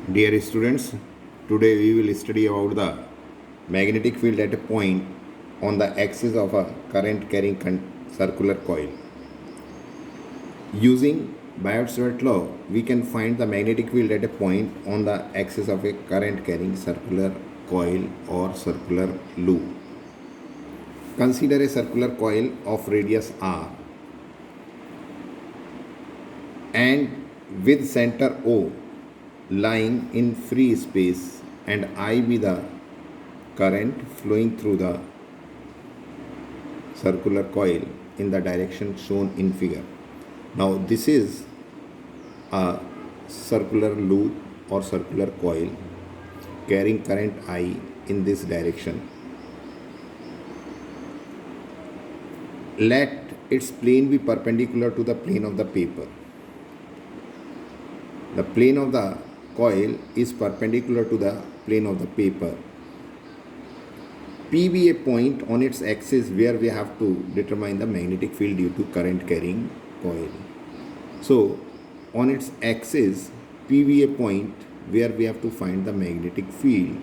Dear students, today we will study about the magnetic field at a point on the axis of a current carrying circular coil. Using Biot-Savart law, we can find the magnetic field at a point on the axis of a current carrying circular coil or circular loop. Consider a circular coil of radius r and with center O lying in free space and I be the current flowing through the circular coil in the direction shown in figure. Now this is a circular loop or circular coil carrying current I in this direction. Let its plane be perpendicular to the plane of the paper. The plane of the coil is perpendicular to the plane of the paper. P be a point on its axis where we have to determine the magnetic field due to current carrying coil. So on its axis, P be a point where we have to find the magnetic field.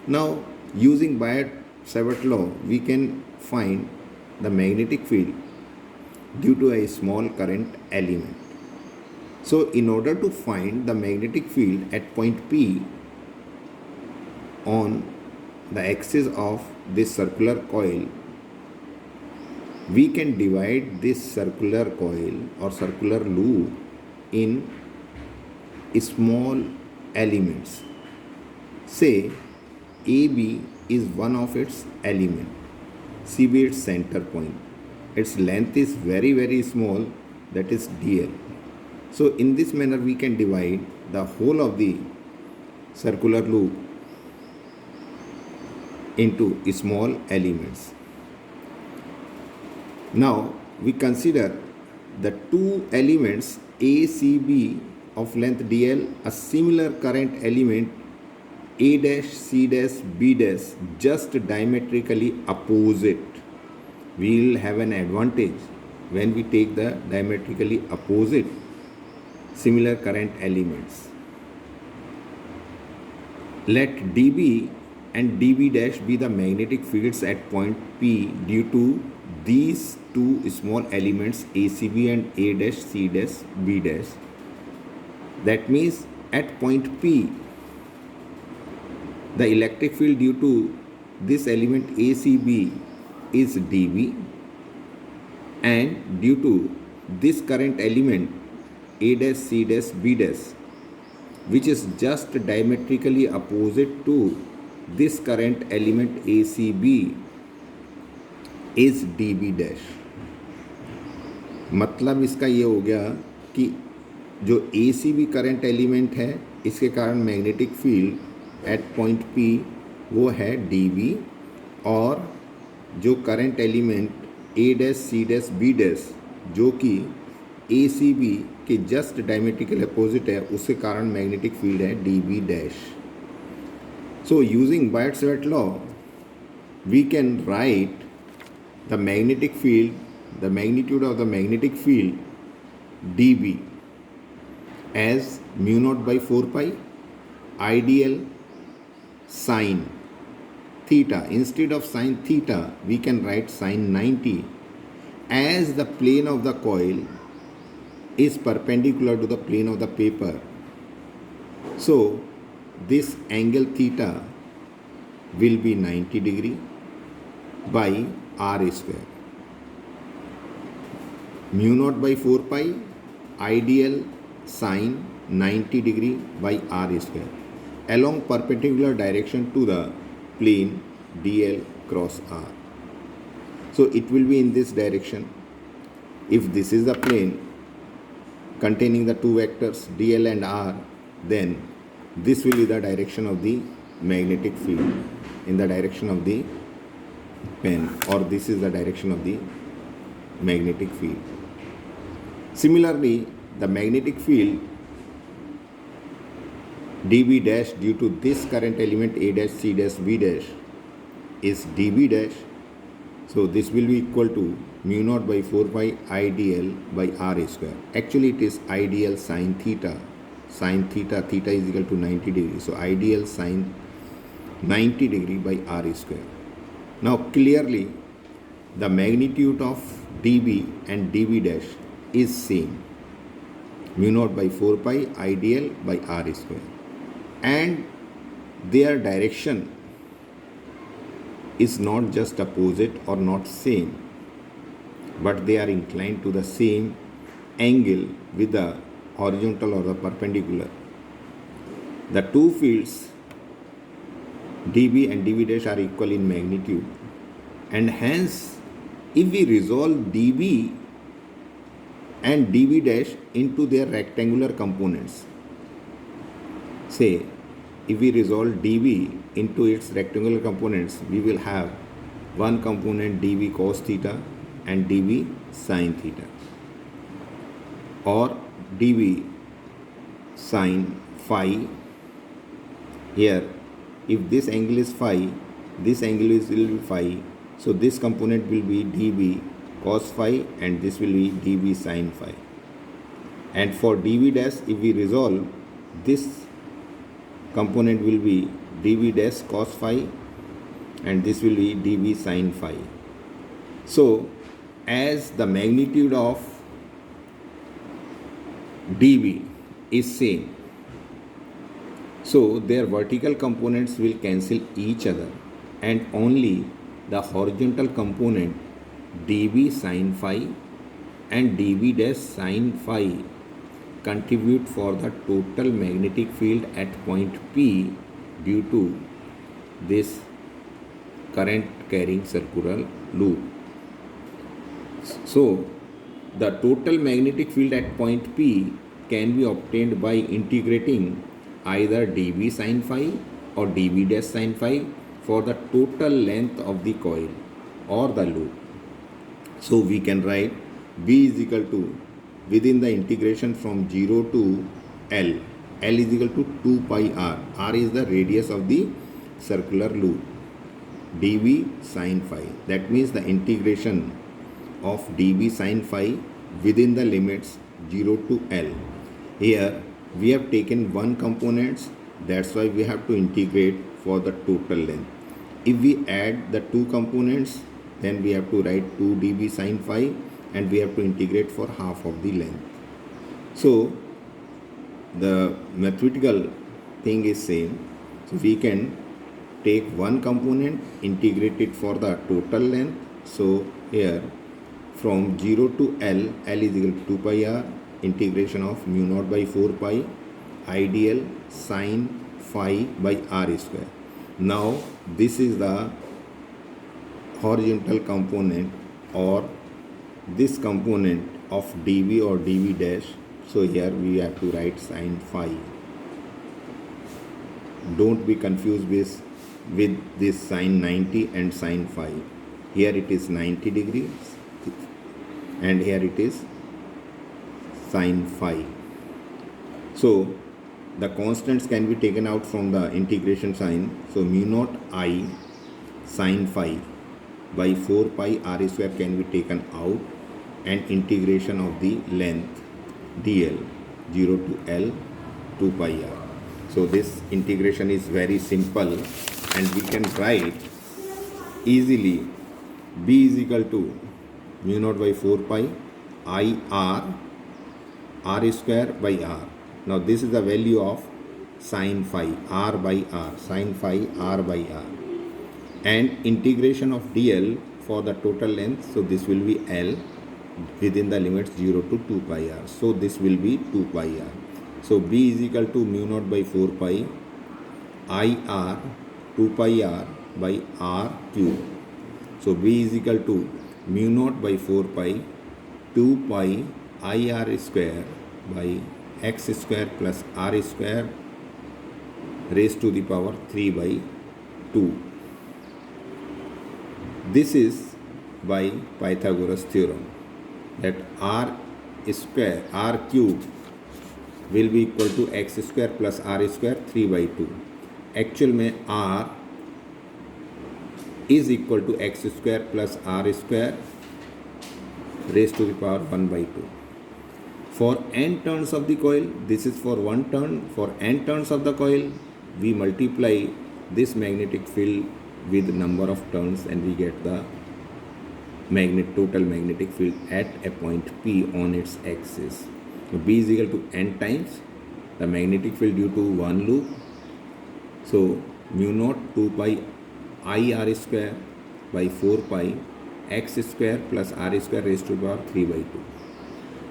Now using Biot-Savart law, we can find the magnetic field due to a small current element. So in order to find the magnetic field at point P on the axis of this circular coil, we can divide this circular coil or circular loop in small elements. Say AB is one of its element, CB its center point. Its length is very small, that is dl. So in this manner we can divide the whole of the circular loop into small elements. Now we consider the two elements A, C, B of length dl, a similar current element A dash, C dash, B dash, just diametrically opposite. We will have an advantage when we take the diametrically opposite similar current elements. Let dB and dB dash be the magnetic fields at point P due to these two small elements ACB and A dash, C dash, B dash. That means at point P, the electric field due to this element ACB is dB, and due to this current element A dash, C dash, B dash, which is just diametrically opposite to this current element ACB, is dB dash. मतलब इसका ये हो गया कि जो ACB current element है, इसके कारण magnetic field at point P वो है dB, और जो current element A dash, C dash, B dash जो कि ACB के जस्ट डायमेट्रिकल अपोजिट है, उसके कारण मैग्नेटिक फील्ड है dB dash. So using Biot-Savart law, we can write the magnetic field, the magnitude of the magnetic field dB as mu naught by 4 pi ideal sine theta. Instead of sine theta, we can write sine 90, as the plane of the coil is perpendicular to the plane of the paper. So this angle theta will be 90 degree by r square. Mu naught by 4 pi ideal sine 90 degree by r square along perpendicular direction to the plane dl cross r. So it will be in this direction. If this is the plane containing the two vectors dl and r, then this will be the direction of the magnetic field in the direction of the pen, or this is the direction of the magnetic field. Similarly, the magnetic field dB dash due to this current element A dash, C dash, B dash is dB dash. So this will be equal to mu naught by 4 pi ideal by r square. Actually it is ideal sine theta. sine theta, theta is equal to 90 degree. So ideal sine 90 degree by r square. Now clearly the magnitude of dB and dB dash is same, mu naught by 4 pi ideal by r square, and their direction is not just opposite or not same, but they are inclined to the same angle with the horizontal or the perpendicular. The two fields dB and dB dash are equal in magnitude, and hence if we resolve dB and dB dash into their rectangular components, say if we resolve dB into its rectangular components, we will have one component dB cos theta and dB sin theta, or dB sin phi. Here if this angle is phi, this angle will be phi, so this component will be dB cos phi and this will be dB sin phi. And for dB dash, if we resolve, this component will be dB dash cos phi and this will be dB sin phi. So as the magnitude of dB is same, so their vertical components will cancel each other, and only the horizontal component dB sin phi and dB dash sin phi contribute for the total magnetic field at point P due to this current carrying circular loop. So the total magnetic field at point P can be obtained by integrating either dB sin phi or dB dash sin phi for the total length of the coil or the loop. So we can write B is equal to, within the integration from 0 to L, L is equal to 2 pi r. R is the radius of the circular loop, dB sin phi. That means the integration of dB sin phi within the limits 0 to L. Here we have taken one component, that's why we have to integrate for the total length. If we add the two components, then we have to write 2 dB sin phi and we have to integrate for half of the length. So the mathematical thing is same. So we can take one component, integrate it for the total length. So here from 0 to L, L is equal to 2 pi r, integration of mu naught by 4 pi ideal sin phi by r square. Now this is the horizontal component or this component of dB or dB dash. So here we have to write sin phi. Don't be confused with this sin 90 and sin phi. Here it is 90 degrees and here it is sin phi. So the constants can be taken out from the integration sign. So mu naught I sin phi by 4 pi r square can be taken out, and integration of the length dl 0 to L 2 pi r. So this integration is very simple and we can write easily B is equal to mu naught by 4 pi I r square by r. Now this is the value of sin phi r by r, sin phi r by r, and integration of dl for the total length. So this will be L within the limits 0 to 2 pi r. So this will be 2 pi r. So B is equal to mu naught by 4 pi I r 2 pi r by r cube. So B is equal to mu naught by 4 pi 2 pi I r square by x square plus r square raised to the power 3 by 2. This is by Pythagoras theorem that r cube will be equal to x square plus r square 3 by 2. Actual में r is equal to x square plus r square raised to the power 1 by 2. For n turns of the coil, this is for one turn. For n turns of the coil, we multiply this magnetic field with number of turns and we get the total magnetic field at a point P on its axis. So B is equal to n times the magnetic field due to one loop. So mu naught 2 pi I r square by 4 pi x square plus r square raised to the power 3 by 2.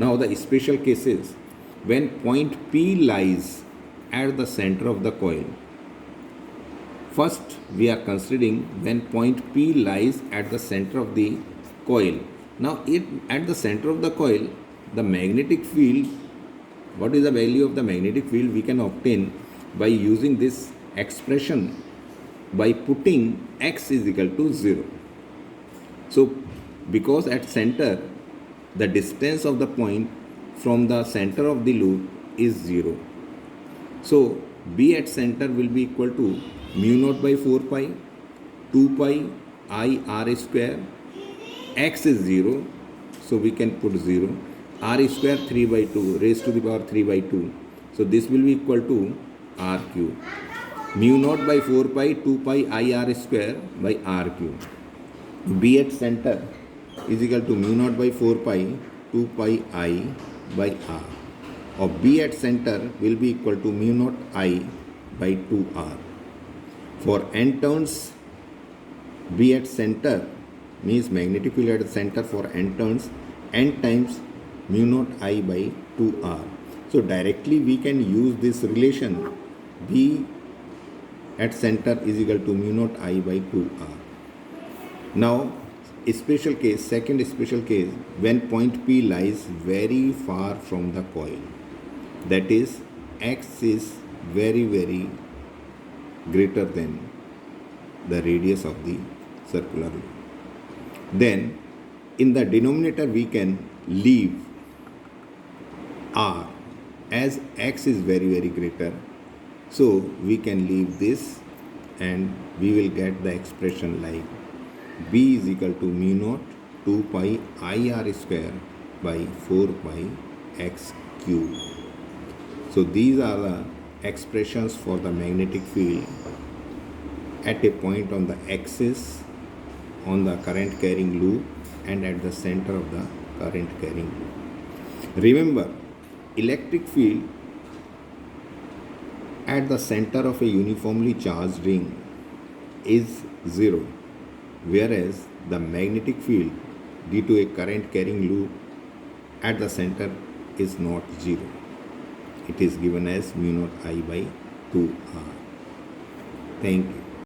Now the special case is when point P lies at the center of the coil. First we are considering when point P lies at the center of the coil. Now at the center of the coil, the magnetic field, what is the value of the magnetic field we can obtain by using this expression by putting x is equal to 0. So because at center the distance of the point from the center of the loop is 0. So B at center will be equal to mu naught by 4 pi 2 pi I r square, x is 0, so we can put 0, r square 3 by 2 raised to the power 3 by 2. So this will be equal to r cube. Mu naught by 4 pi 2 pi I r square by r cube. B at center is equal to mu naught by 4 pi 2 pi I by r. Or B at center will be equal to mu naught I by 2r. For n turns, B at center means magnetic field at the center for n turns, n times mu naught I by 2r. So directly we can use this relation B at center is equal to mu naught I by 2r. Now a special case, second special case, when point P lies very far from the coil, that is x is very greater than the radius of the circular loop. Then in the denominator we can leave r, as x is very greater, so we can leave this and we will get the expression like B is equal to mu naught 2 pi I r square by 4 pi x cube. So these are the expressions for the magnetic field at a point on the axis on the current carrying loop and at the center of the current carrying loop. Remember, electric field at the center of a uniformly charged ring is 0, whereas the magnetic field due to a current carrying loop at the center is not 0. It is given as mu naught I by 2r. Thank you.